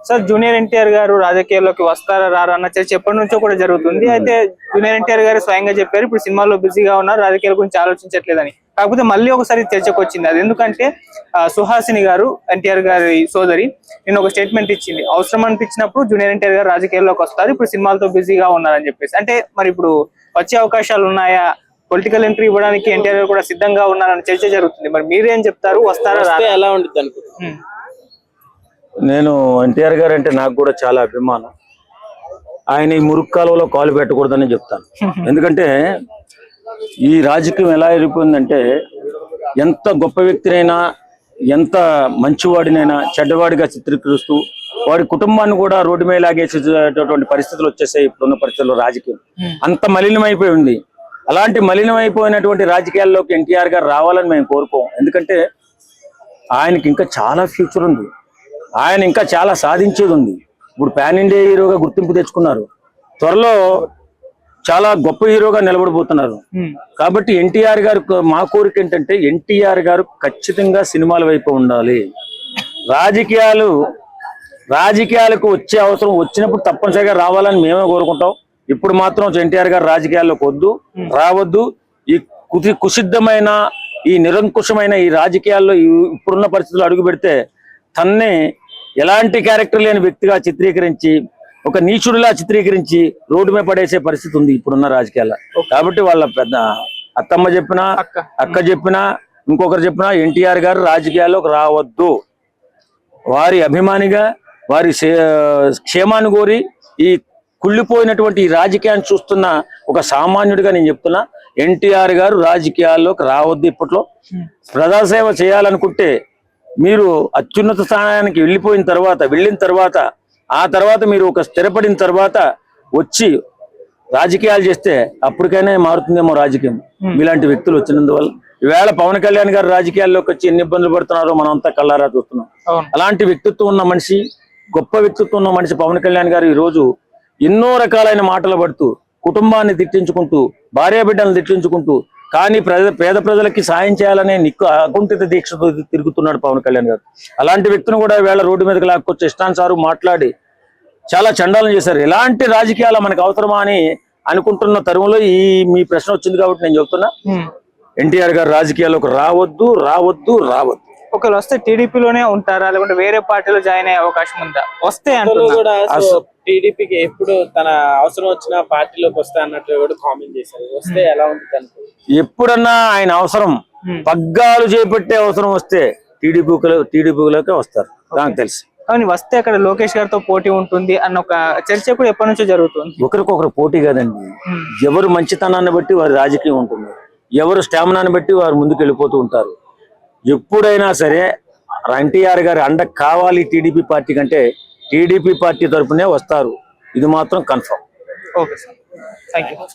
Sir junior NTR గారు రాజకీయాల్లోకి వస్తారా రారా అన్న చర్చ ఎప్పటి నుంచో కూడా జరుగుతుంది. అయితే జూనియర్ ఎన్టీఆర్ గారు స్వయంగా చెప్పారు ఇప్పుడు సినిమాల్లో బిజీగా ఉన్నారు, రాజకీయాల గురించి ఆలోచించట్లేదని. కాకపోతే మళ్ళీ ఒకసారి చర్చకు వచ్చింది. అది ఎందుకంటే సుహాసిని గారు ఎన్టీఆర్ గారి సోదరి నేను ఒక స్టేట్మెంట్ ఇచ్చింది, అవసరం అనిపించినప్పుడు జూనియర్ ఎన్టీఆర్ గారు రాజకీయాల్లోకి వస్తారు, ఇప్పుడు సినిమాలతో బిజీగా ఉన్నారని చెప్పేసి. అంటే మరి ఇప్పుడు వచ్చే అవకాశాలు ఉన్నాయా, పొలిటికల్ ఎంట్రీ ఇవ్వడానికి ఎన్టీఆర్ గారు కూడా సిద్ధంగా ఉన్నారని చర్చ జరుగుతుంది. మరి మీరేం చెప్తారు, వస్తారా ఎలా ఉంటుంది అనుకుంటున్నారు? నేను ఎన్టీఆర్ గారు అంటే నాకు కూడా చాలా అభిమానం. ఆయన ఈ మురుగు కాలువలో కాలు పెట్టకూడదని చెప్తాను. ఎందుకంటే ఈ రాజకీయం ఎలా వెళ్ళిపోయిందంటే ఎంత గొప్ప వ్యక్తినైనా ఎంత మంచివాడినైనా చెడ్డవాడిగా చిత్రీకరిస్తూ వాడి కుటుంబాన్ని కూడా రోడ్డు మీద లాగేసేటటువంటి పరిస్థితులు వచ్చేసాయి ఇప్పుడున్న పరిస్థితుల్లో. రాజకీయం అంత మలినమైపోయి ఉంది. అలాంటి మలినమైపోయినటువంటి రాజకీయాల్లోకి ఎన్టీఆర్ గారు రావాలని మేము కోరుకోం. ఎందుకంటే ఆయనకి ఇంకా చాలా ఫ్యూచర్ ఉంది, ఆయన ఇంకా చాలా సాధించేది ఉంది. ఇప్పుడు పాన్ ఇండియా హీరోగా గుర్తింపు తెచ్చుకున్నారు, త్వరలో చాలా గొప్ప హీరోగా నిలబడిపోతున్నారు. కాబట్టి ఎన్టీఆర్ గారు మా కోరిక ఏంటంటే ఎన్టీఆర్ గారు ఖచ్చితంగా సినిమాల వైపు ఉండాలి. రాజకీయాలకు వచ్చే అవసరం వచ్చినప్పుడు తప్పనిసరిగా రావాలని మేమే కోరుకుంటాం. ఇప్పుడు మాత్రం ఎన్టీఆర్ గారు రాజకీయాల్లోకి రావద్దు. ఈ కుసిద్ధమైన ఈ నిరంకుశమైన ఈ రాజకీయాల్లో ఇప్పుడున్న పరిస్థితుల్లో అడుగు పెడితే తన్నే ఎలాంటి క్యారెక్టర్ లేని వ్యక్తిగా చిత్రీకరించి ఒక నీచుడిలా చిత్రీకరించి రోడ్డు మీద పడేసే పరిస్థితి ఉంది ఇప్పుడున్న రాజకీయాల్లో. కాబట్టి వాళ్ళ పెద్ద అత్తమ్మ చెప్పినా అక్క చెప్పినా ఇంకొకరు చెప్పినా ఎన్టీఆర్ గారు రాజకీయాల్లోకి రావద్దు. వారి అభిమానిగా వారి క్షేమాన్ని కోరి ఈ కుళ్ళిపోయినటువంటి ఈ రాజకీయాన్ని చూస్తున్న ఒక సామాన్యుడిగా నేను చెప్తున్నా, ఎన్టీఆర్ గారు రాజకీయాల్లోకి రావద్దు. ఇప్పట్లో ప్రజాసేవ చేయాలనుకుంటే మీరు అత్యున్నత స్థానానికి వెళ్ళిన తర్వాత ఆ తర్వాత మీరు ఒక స్థిరపడిన తర్వాత వచ్చి రాజకీయాలు చేస్తే అప్పటికైనా మారుతుందేమో రాజకీయం. ఇలాంటి వ్యక్తులు వచ్చినందువల్ల ఈవేళ పవన్ కళ్యాణ్ గారు రాజకీయాల్లోకి వచ్చి ఎన్ని ఇబ్బందులు పడుతున్నారో మనం అంతా కళ్ళారా చూస్తున్నాం. అలాంటి వ్యక్తిత్వం ఉన్న మనిషి, గొప్ప వ్యక్తిత్వం ఉన్న మనిషి పవన్ కళ్యాణ్ గారు ఈ రోజు ఎన్నో రకాలైన మాటలు పడుతూ కుటుంబాన్ని తిట్టించుకుంటూ భార్యాబిడ్డలను తిట్టించుకుంటూ కానీ పేద ప్రజలకి సాయం చేయాలనే అకుంఠిత దీక్షతో తిరుగుతున్నాడు పవన్ కళ్యాణ్ గారు. అలాంటి వ్యక్తిని కూడా వేళ రోడ్డు మీదకి లాక్కొచ్చి ఇష్టానుసారం మాట్లాడి చాలా చండాలం చేశారు. ఎలాంటి రాజకీయాలు మనకు అవసరమా అని అనుకుంటున్న తరుణంలో మీ ప్రశ్న వచ్చింది కాబట్టి నేను చెప్తున్నా, ఎన్టీఆర్ గారు రాజకీయాల్లోకి రావద్దు. ఒకవేళ వస్తే టీడీపీలోనే ఉంటారా లేకుంటే వేరే పార్టీలో జాయిన్ అయ్యే అవకాశం ఉందా? వస్తే టీడీపీకి ఎప్పుడు తన అవసరం వచ్చిన పార్టీలోకి వస్తా అన్నట్లు కూడా కామెంట్ చేశారు. వస్తే ఎలా ఉంటుంది అనుకో? ఎప్పుడన్నా ఆయన అవసరం పగ్గాలు చేపట్టే అవసరం వస్తే టీడీపీలోకి వస్తారు నాకు తెలుసు. కానీ వస్తే అక్కడ లోకేష్ గారితో పోటీ ఉంటుంది అన్న ఒక చర్చ కూడా ఎప్పటి నుంచో జరుగుతుంది. ఒకరికొకరు పోటీ కాదండి, ఎవరు మంచితనాన్ని బట్టి వారి రాజకీయం ఉంటుంది, ఎవరు స్టామినాన్ని బట్టి వారు ముందుకు వెళ్ళిపోతూ ఉంటారు. ఎప్పుడైనా సరే ఎన్టీఆర్ గారి అండ కావాలి టీడీపీ పార్టీ కంటే టీడీపీ పార్టీ తరఫునే వస్తారు, ఇది మాత్రం confirm. Okay sir, thank you.